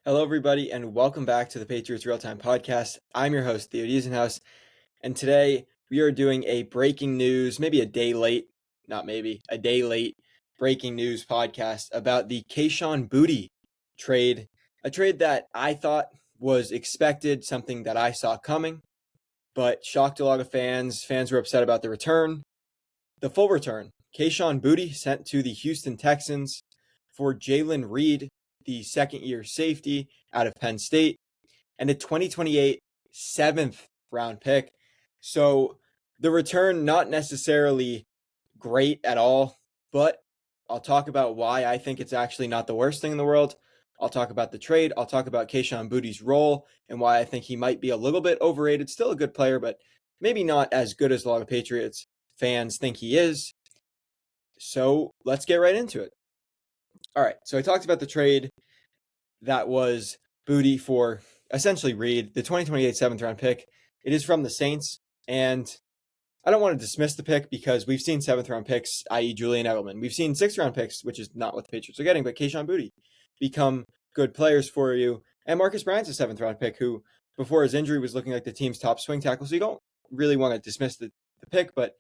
Hello, everybody, and welcome back to the Patriots Real-Time Podcast. I'm your host, Theo Diesenhaus, and today we are doing a breaking news, maybe a day late, not maybe, a day late breaking news podcast about the Kayshon Boutte trade, a trade that I thought was expected, something that I saw coming, but shocked a lot of fans. Fans were upset about the return. The full return, Kayshon Boutte sent to the Houston Texans for Jaylen Reed, the second-year safety out of Penn State, and a 2028 7th-round pick. So the return, not necessarily great at all, but I'll talk about why I think it's actually not the worst thing in the world. I'll talk about the trade. I'll talk about Kayshon Boutte's role and why I think he might be a little bit overrated. Still a good player, but maybe not as good as a lot of Patriots fans think he is. So let's get right into it. All right, so I talked about the trade that was Boutte for essentially Reed, the 2028 7th-round pick. It is from the Saints, and I don't want to dismiss the pick because we've seen 7th-round picks, i.e. Julian Edelman. We've seen 6th-round picks, which is not what the Patriots are getting, but Kayshon Boutte become good players for you. And Marcus Bryant's a 7th-round pick who, before his injury, was looking like the team's top swing tackle, so you don't really want to dismiss the pick, but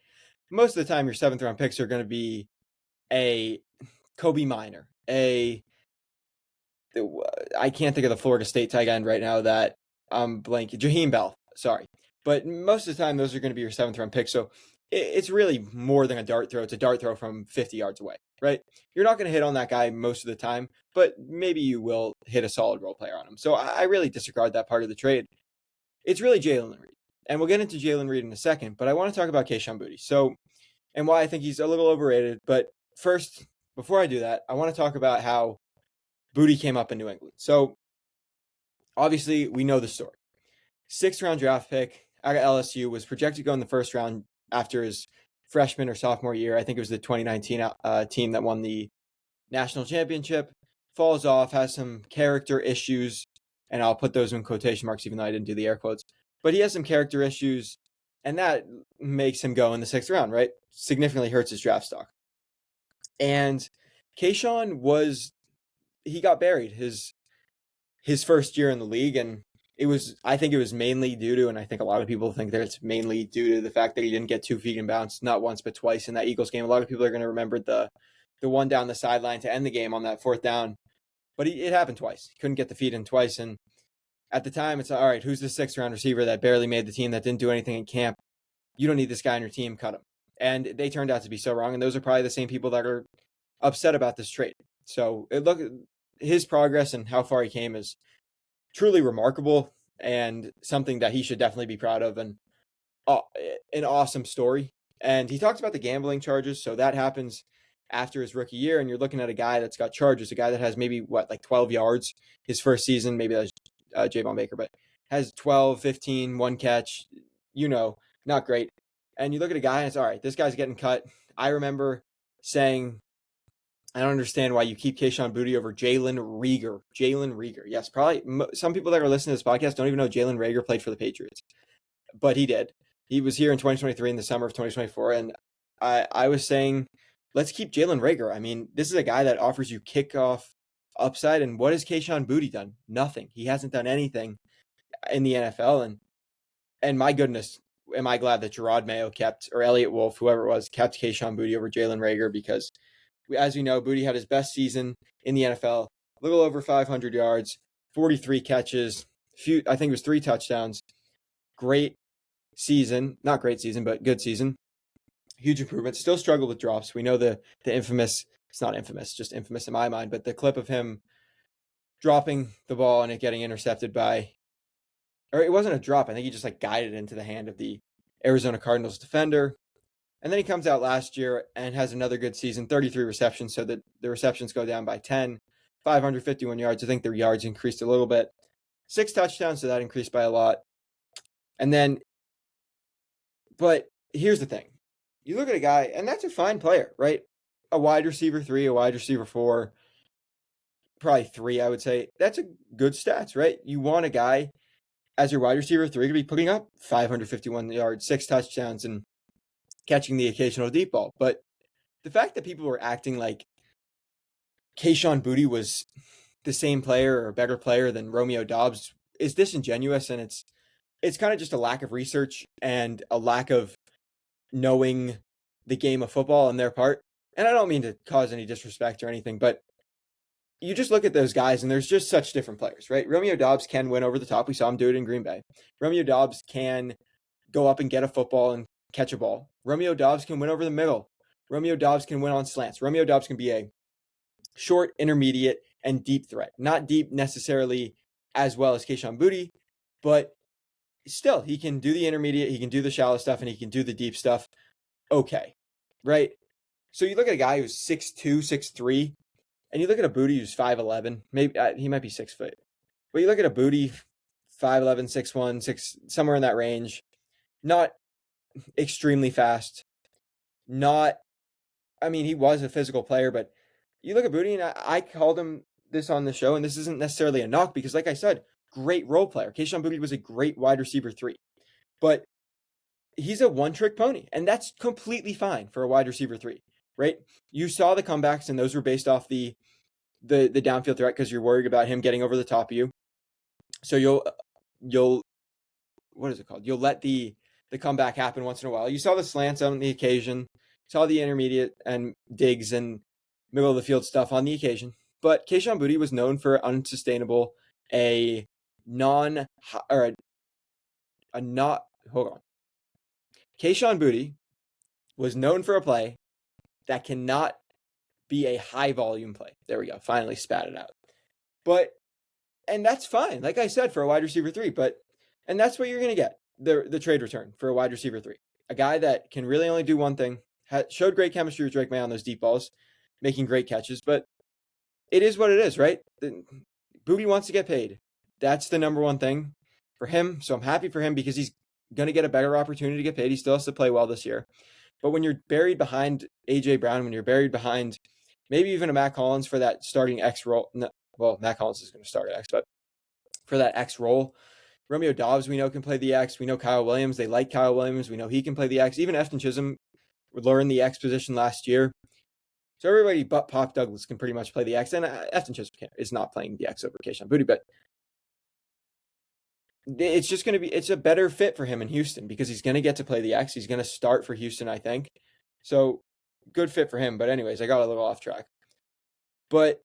most of the time your 7th-round picks are going to be a Kobe Minor, I can't think of the Florida State tight end right now that I'm blanking. Jaheim Bell, sorry. But most of the time, those are going to be your 7th-round picks. So it's really more than a dart throw. It's a dart throw from 50 yards away, right? You're not going to hit on that guy most of the time, but maybe you will hit a solid role player on him. So I really disregard that part of the trade. It's really Jaylen Reed. And we'll get into Jaylen Reed in a second, but I want to talk about Kayshon Boutte. So, and why I think he's a little overrated. But first, before I do that, I want to talk about how Boutte came up in New England. So, obviously, we know the story. 6th-round draft pick out of LSU, was projected to go in the first round after his freshman or sophomore year. I think it was the 2019 team that won the national championship. Falls off, has some character issues, and I'll put those in quotation marks even though I didn't do the air quotes. But he has some character issues, and that makes him go in the 6th round, right? Significantly hurts his draft stock. And Kayshon he got buried his first year in the league, and I think it was mainly due to, and I think a lot of people think that it's mainly due to the fact that he didn't get 2 feet in bounds, not once but twice in that Eagles game. A lot of people are going to remember the one down the sideline to end the game on that 4th down, but it happened twice. He couldn't get the feet in twice, and at the time it's all right, who's the 6th-round receiver that barely made the team, that didn't do anything in camp? You don't need this guy on your team, cut him. And they turned out to be so wrong, and those are probably the same people that are upset about this trade. So his progress and how far he came is truly remarkable and something that he should definitely be proud of, and an awesome story. And he talks about the gambling charges. So that happens after his rookie year, and you're looking at a guy that's got charges, a guy that has maybe 12 yards his first season. Maybe that's Javon Baker, but has 12, 15, 1 catch, not great. And you look at a guy and it's all right, this guy's getting cut. I remember saying, I don't understand why you keep Kayshon Boutte over Jalen Reagor. Jalen Reagor. Yes, probably some people that are listening to this podcast don't even know Jalen Reagor played for the Patriots. But he did. He was here in 2023 in the summer of 2024. And I was saying, let's keep Jalen Reagor. I mean, this is a guy that offers you kickoff upside. And what has Kayshon Boutte done? Nothing. He hasn't done anything in the NFL. And my goodness, am I glad that Gerard Mayo or Elliott Wolf, whoever it was, kept Kayshon Boutte over Jalen Reagor, because as we know, Boutte had his best season in the NFL, a little over 500 yards, 43 catches, I think it was 3 touchdowns. Great season. Not great season, but good season. Huge improvement. Still struggled with drops. We know the infamous, it's not infamous, just infamous in my mind, but the clip of him dropping the ball and it getting intercepted or it wasn't a drop. I think he just guided it into the hand of the Arizona Cardinals defender. And then he comes out last year and has another good season, 33 receptions, so that the receptions go down by 10, 551 yards. I think their yards increased a little bit. 6 touchdowns, so that increased by a lot. But here's the thing. You look at a guy, and that's a fine player, right? A wide receiver 3, a wide receiver 4, probably 3, I would say. That's a good stats, right? You want a guy as your wide receiver 3 to be putting up 551 yards, 6 touchdowns, and catching the occasional deep ball. But the fact that people were acting like Kayshon Boutte was the same player or a better player than Romeo Dobbs is disingenuous, and it's kind of just a lack of research and a lack of knowing the game of football on their part. And I don't mean to cause any disrespect or anything, but you just look at those guys and there's just such different players, right? Romeo Dobbs can win over the top. We saw him do it in Green Bay. Romeo Dobbs can go up and get a football and catch a ball. Romeo Dobbs can win over the middle. Romeo Dobbs can win on slants. Romeo Dobbs can be a short, intermediate, and deep threat. Not deep necessarily as well as Kayshon Boutte, but still, he can do the intermediate, he can do the shallow stuff, and he can do the deep stuff. Okay, right? So you look at a guy who's 6'2", 6'3", and you look at a Boutte who's 5'11". Maybe he might be 6 foot. But you look at a Boutte, 5'11", 6'1", 6, somewhere in that range. Not extremely fast. He was a physical player, but you look at Boutte, and I called him this on the show, and this isn't necessarily a knock because, like I said, great role player. Kayshon Boutte was a great wide receiver 3. But he's a one-trick pony, and that's completely fine for a wide receiver 3, right? You saw the comebacks, and those were based off the downfield threat because you're worried about him getting over the top of you. So you'll what is it called? You'll let the comeback happen once in a while. You saw the slants on the occasion, saw the intermediate and digs and middle of the field stuff on the occasion. But Kayshon Boutte was known for unsustainable, Kayshon Boutte was known for a play that cannot be a high volume play. There we go. Finally spat it out. And that's fine. Like I said, for a wide receiver 3, and that's what you're going to get. The trade return for a wide receiver 3. A guy that can really only do one thing, showed great chemistry with Drake May on those deep balls, making great catches, but it is what it is, right? Boutte wants to get paid. That's the number one thing for him. So I'm happy for him because he's going to get a better opportunity to get paid. He still has to play well this year. But when you're buried behind A.J. Brown, when you're buried behind maybe even a Matt Collins for that starting X role. No, well, Matt Collins is going to start X, but for that X role, Romeo Dobbs, we know, can play the X. We know Kyle Williams. They like Kyle Williams. We know he can play the X. Even Efton Chisholm learned the X position last year. So everybody but Pop Douglas can pretty much play the X. And Efton Chisholm is not playing the X over Kayshon Boutte, but it's just going to be, it's a better fit for him in Houston because he's going to get to play the X. He's going to start for Houston, I think. So good fit for him. But anyways, I got a little off track. But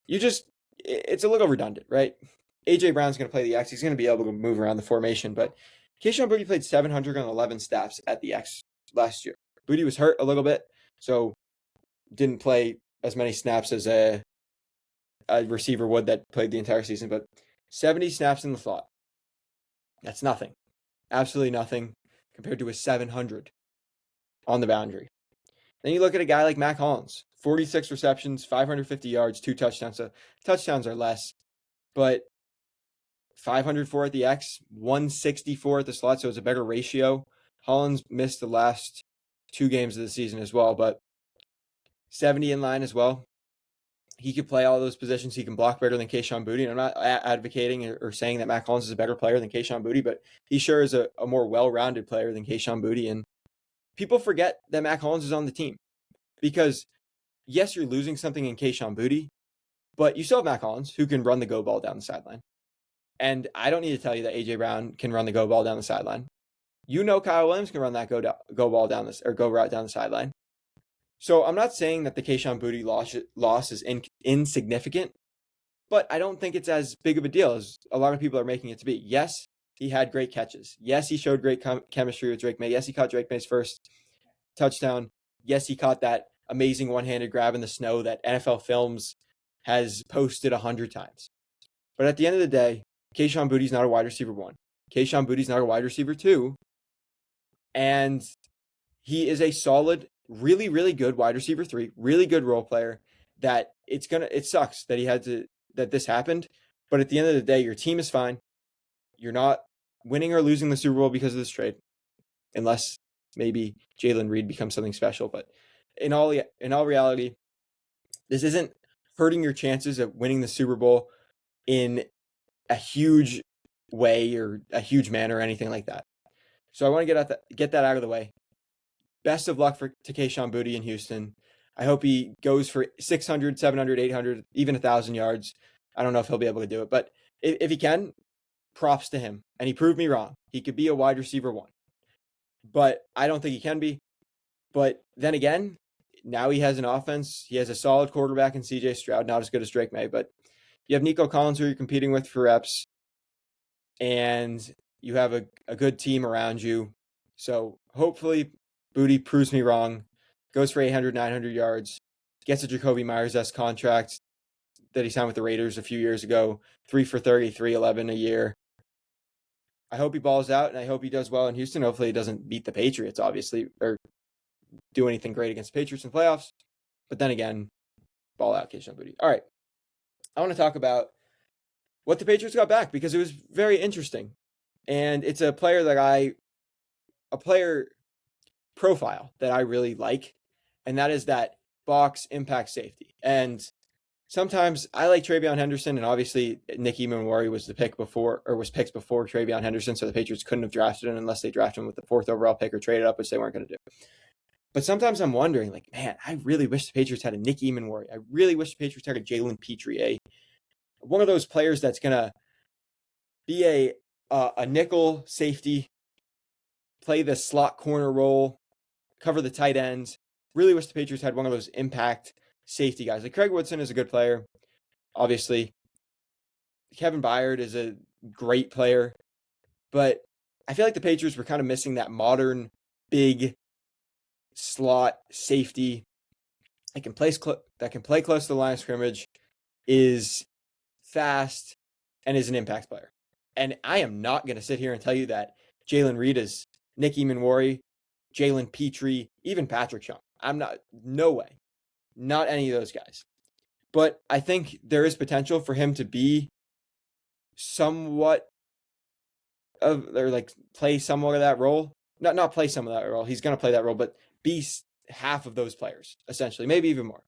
it's a little redundant, right? A.J. Brown's going to play the X. He's going to be able to move around the formation. But Kayshon Boutte played 711 snaps at the X last year. Boutte was hurt a little bit, so didn't play as many snaps as a receiver would that played the entire season. But 70 snaps in the slot. That's nothing. Absolutely nothing compared to his 700 on the boundary. Then you look at a guy like Matt Collins, 46 receptions, 550 yards, 2 touchdowns. So touchdowns are less, but 504 at the X, 164 at the slot, so it's a better ratio. Hollins missed the last 2 games of the season as well, but 70 in line as well. He could play all those positions. He can block better than Kayshon Boutte. And I'm not advocating or saying that Matt Collins is a better player than Kayshon Boutte, but he sure is a more well-rounded player than Kayshon Boutte. And people forget that Matt Collins is on the team because, yes, you're losing something in Kayshon Boutte, but you still have Matt Collins who can run the go ball down the sideline. And I don't need to tell you that A.J. Brown can run the go ball down the sideline. You know Kyle Williams can run that go ball down this or go route down the sideline. So I'm not saying that the Kayshon Boutte loss is insignificant, but I don't think it's as big of a deal as a lot of people are making it to be. Yes, he had great catches. Yes, he showed great chemistry with Drake May. Yes, he caught Drake May's first touchdown. Yes, he caught that amazing one-handed grab in the snow that NFL Films has posted 100 times. But at the end of the day, Kayshon Boutte's not a wide receiver 1. Kayshon Boutte's not a wide receiver 2. And he is a solid, really, really good wide receiver 3, really good role player that it sucks that that this happened. But at the end of the day, your team is fine. You're not winning or losing the Super Bowl because of this trade, unless maybe Jaylen Reed becomes something special. But in all reality, this isn't hurting your chances of winning the Super Bowl in a huge way or a huge manner or anything like that. So I want to get that out of the way. Best of luck to Kayshon Boutte in Houston. I hope he goes for 600, 700, 800, even 1,000 yards. I don't know if he'll be able to do it, but if he can, props to him. And he proved me wrong. He could be a wide receiver 1, but I don't think he can be. But then again, now he has an offense. He has a solid quarterback in C.J. Stroud, not as good as Drake May, but you have Nico Collins who you're competing with for reps, and you have a good team around you. So hopefully Boutte proves me wrong, goes for 800, 900 yards, gets a Jacoby Myers-esque contract that he signed with the Raiders a few years ago, 3 for 30, 311 a year. I hope he balls out, and I hope he does well in Houston. Hopefully he doesn't beat the Patriots, obviously, or do anything great against the Patriots in the playoffs. But then again, ball out, Kayshon Boutte. All right, I want to talk about what the Patriots got back because it was very interesting. And it's a player profile that I really like, and that is that box impact safety. And sometimes I like TreVeyon Henderson, and obviously Nick Emanwari was picked before TreVeyon Henderson, so the Patriots couldn't have drafted him unless they drafted him with the 4th overall pick or traded up, which they weren't going to do. But sometimes I'm wondering, like, man, I really wish the Patriots had a Nick Emanwari. I really wish the Patriots had a Jalen Pitre, one of those players that's going to be a nickel safety, play the slot corner role, cover the tight ends. Really wish the Patriots had one of those impact safety guys. Like Craig Woodson is a good player, obviously. Kevin Byard is a great player. But I feel like the Patriots were kind of missing that modern, big slot safety that can play close to the line of scrimmage, is fast, and is an impact player. And I am not going to sit here and tell you that Jaylen Reed is Nick Emanwari, Jalen Pitre, even Patrick Chung. I'm not, no way. Not any of those guys. But I think there is potential for him to be somewhat of, or like play somewhat of that role. Not play some of that role. He's going to play that role, but be half of those players, essentially, maybe even more.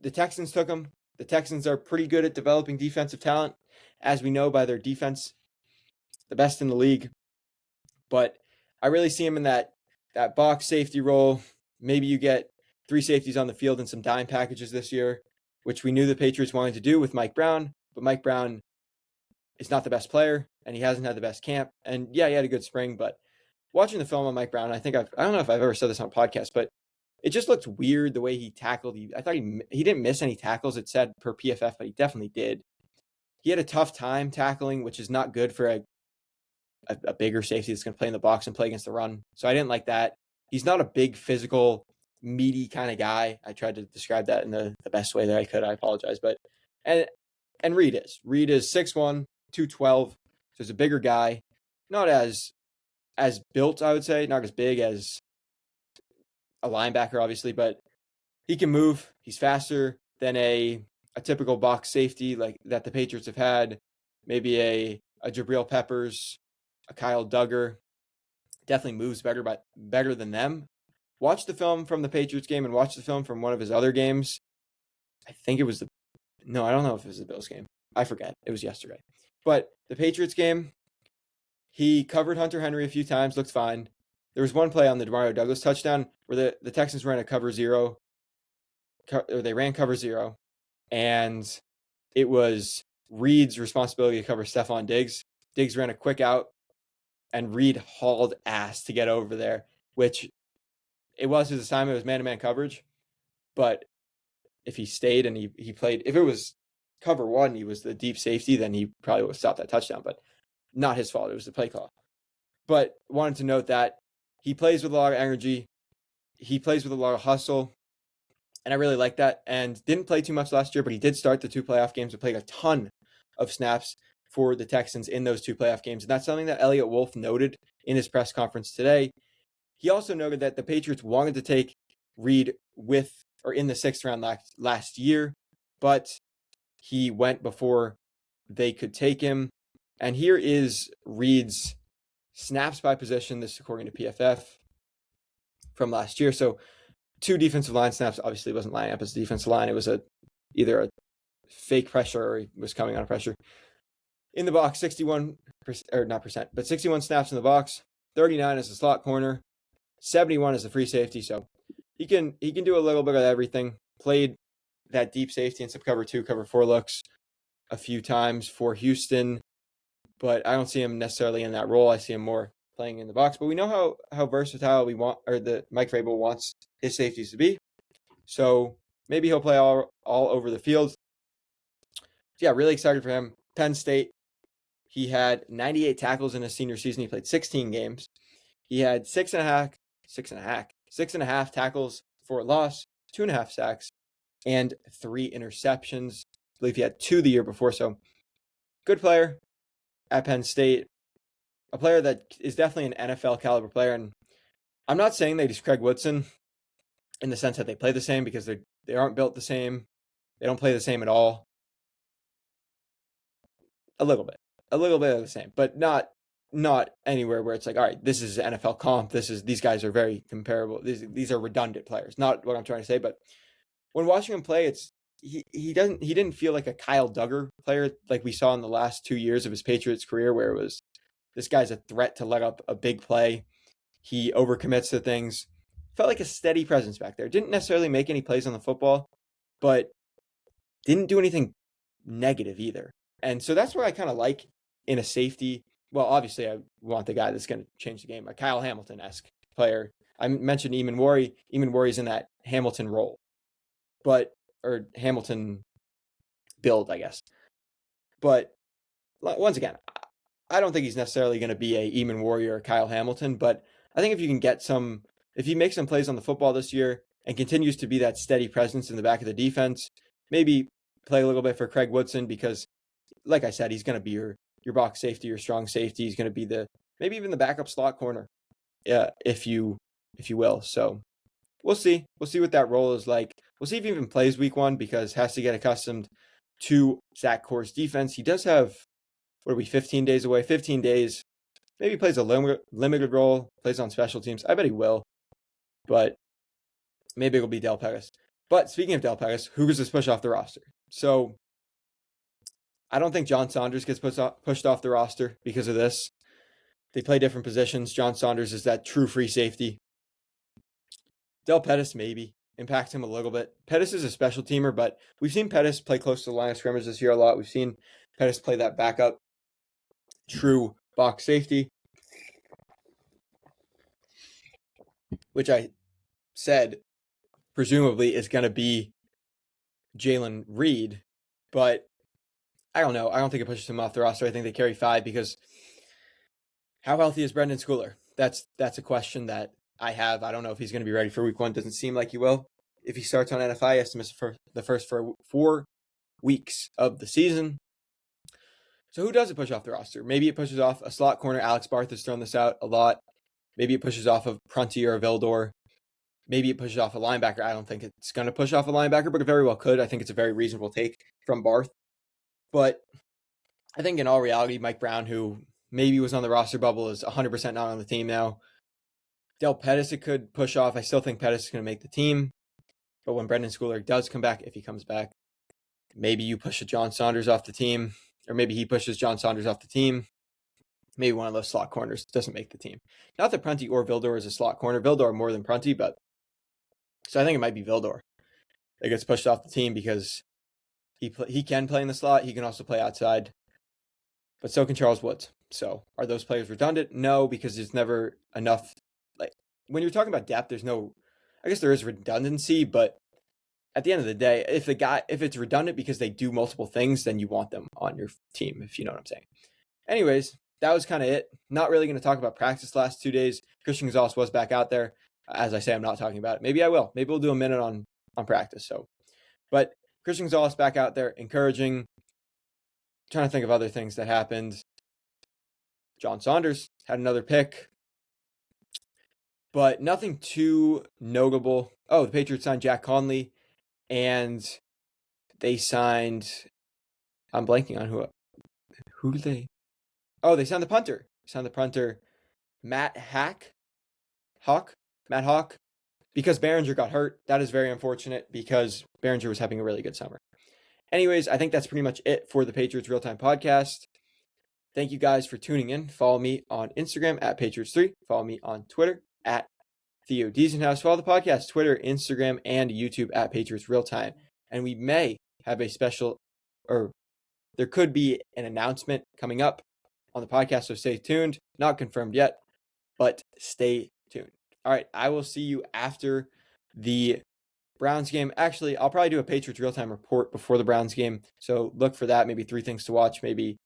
The Texans took him. The Texans are pretty good at developing defensive talent, as we know by their defense, the best in the league. But I really see him in that box safety role. Maybe you get 3 safeties on the field and some dime packages this year, which we knew the Patriots wanted to do with Mike Brown. But Mike Brown is not the best player, and he hasn't had the best camp. And yeah, he had a good spring, but watching the film on Mike Brown, I don't know if I've ever said this on a podcast, but it just looked weird the way he tackled. I thought he didn't miss any tackles, it said, per PFF, but he definitely did. He had a tough time tackling, which is not good for a bigger safety that's going to play in the box and play against the run. So I didn't like that. He's not a big, physical, meaty kind of guy. I tried to describe that in the best way that I could. I apologize. But and Reed is 6'1", 212. So he's a bigger guy. Not as built, I would say. Not as big as a linebacker, obviously, but he can move. He's faster than a typical box safety like that the Patriots have had. Maybe a Jabril Peppers, a Kyle Duggar. Definitely moves better than them. Watch the film from the Patriots game and watch the film from one of his other games. I think it was I don't know if it was the Bills game. I forget. It was yesterday. But the Patriots game, he covered Hunter Henry a few times, looked fine. There was one play on the Demario Douglas touchdown where the Texans ran a cover zero, or they ran cover zero, and it was Reed's responsibility to cover Stephon Diggs. Diggs ran a quick out, and Reed hauled ass to get over there, which it was his assignment. It was man-to-man coverage, but if he stayed and he played, if it was cover one, he was the deep safety, then he probably would have stopped that touchdown, but not his fault. It was the play call. But wanted to note that he plays with a lot of energy. He plays with a lot of hustle, and I really like that. And didn't play too much last year, but he did start the 2 playoff games and played a ton of snaps for the Texans in those 2 playoff games. And that's something that Elliott Wolf noted in his press conference today. He also noted that the Patriots wanted to take Reed in the 6th round last year, but he went before they could take him. And here is Reed's snaps by position. This is according to PFF from last year. So 2 defensive line snaps. Obviously, it wasn't lining up as a defensive line. It was either a fake pressure or he was coming on pressure. In the box, 61 snaps in the box, 39 as the slot corner, 71 as the free safety. So he can do a little bit of everything. Played that deep safety and some cover 2, cover 4 looks a few times for Houston, but I don't see him necessarily in that role. I see him more playing in the box. But we know how versatile we want, or the Mike Vrabel wants his safeties to be. So maybe he'll play all over the field. Yeah, really excited for him. Penn State, he had 98 tackles in his senior season. He played 16 games. He had six and a half tackles for a loss, 2.5 sacks, and 3 interceptions. I believe he had 2 the year before. So good player at Penn State. A player that is definitely an NFL caliber player. And I'm not saying that he's Craig Woodson in the sense that they play the same, because they aren't built the same. They don't play the same at all. A little bit of the same, but not anywhere where it's like, all right, this is NFL comp. These guys are very comparable. These are redundant players. Not what I'm trying to say, but when watching him play, he didn't feel like a Kyle Duggar player like we saw in the last 2 years of his Patriots career, where it was, this guy's a threat to let up a big play. He overcommits to things. Felt like a steady presence back there. Didn't necessarily make any plays on the football, but didn't do anything negative either. And so that's what I kind of like in a safety. Well, obviously, I want the guy that's going to change the game, a Kyle Hamilton-esque player. I mentioned Eamon Warry. Eamon Warry's in that Hamilton role, or Hamilton build, I guess. But once again, I don't think he's necessarily going to be a Eamon Warry or Kyle Hamilton, but I think if he makes some plays on the football this year and continues to be that steady presence in the back of the defense, maybe play a little bit for Craig Woodson, because like I said, he's going to be your box safety, your strong safety. He's going to be maybe even the backup slot corner, if you will. So we'll see. We'll see what that role is like. We'll see if he even plays week 1, because has to get accustomed to Zach Corr's defense. He does have, 15 days away? 15 days. Maybe plays a limited role, plays on special teams. I bet he will. But maybe it'll be Del Pettis. But speaking of Del Pettis, who does this push off the roster? So I don't think John Saunders gets pushed off the roster because of this. They play different positions. John Saunders is that true free safety. Del Pettis maybe impacts him a little bit. Pettis is a special teamer, but we've seen Pettis play close to the line of scrimmage this year a lot. We've seen Pettis play that backup true box safety, which I said presumably is going to be Jaylen Reed, but I don't know. I don't think it pushes him off the roster. I think they carry 5, because how healthy is Brendan Schooler? That's a question that I have. I don't know if he's going to be ready for week 1. Doesn't seem like he will. If he starts on NFI, he has to miss for the first 4 weeks of the season. So who does it push off the roster? Maybe it pushes off a slot corner. Alex Barth has thrown this out a lot. Maybe it pushes off of Prunty or Vildor. Maybe it pushes off a linebacker. I don't think it's going to push off a linebacker, but it very well could. I think it's a very reasonable take from Barth. But I think in all reality, Mike Brown, who maybe was on the roster bubble, is 100% not on the team now. Del Pettis, it could push off. I still think Pettis is going to make the team. But when Brendan Schooler does come back, if he comes back, maybe you push John Saunders off the team, or maybe he pushes John Saunders off the team. Maybe one of those slot corners doesn't make the team. Not that Prunty or Vildor is a slot corner. Vildor more than Prunty, but so I think it might be Vildor that gets pushed off the team, because he can play in the slot. He can also play outside, but so can Charles Woods. So are those players redundant? No, because there's never enough. Like when you're talking about depth, I guess there is redundancy, but at the end of the day, if it's redundant because they do multiple things, then you want them on your team, if you know what I'm saying. Anyways, that was kind of it. Not really going to talk about practice the last 2 days. Christian Gonzalez was back out there. As I say, I'm not talking about it. Maybe I will. Maybe we'll do a minute on practice. But Christian Gonzalez back out there, encouraging. I'm trying to think of other things that happened. John Saunders had another pick, but nothing too notable. Oh, the Patriots signed Jack Conley, and they signed. I'm blanking on who did they? Oh, they signed the punter. Matt Hawk, because Behringer got hurt. That is very unfortunate, because Behringer was having a really good summer. Anyways, I think that's pretty much it for the Patriots Real Time Podcast. Thank you guys for tuning in. Follow me on Instagram at Patriots3. Follow me on Twitter at Theo Diesenhaus. Follow the podcast, Twitter, Instagram, and YouTube at Patriots Real Time. And we may have a special, or there could be an announcement coming up on the podcast, so stay tuned. Not confirmed yet, but stay tuned. All right, I will see you after the Browns game. Actually, I'll probably do a Patriots real-time report before the Browns game, so look for that. Maybe 3 things to watch, maybe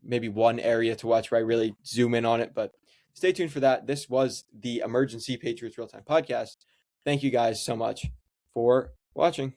one area to watch where I really zoom in on it, but stay tuned for that. This was the Emergency Patriots Real-Time Podcast. Thank you guys so much for watching.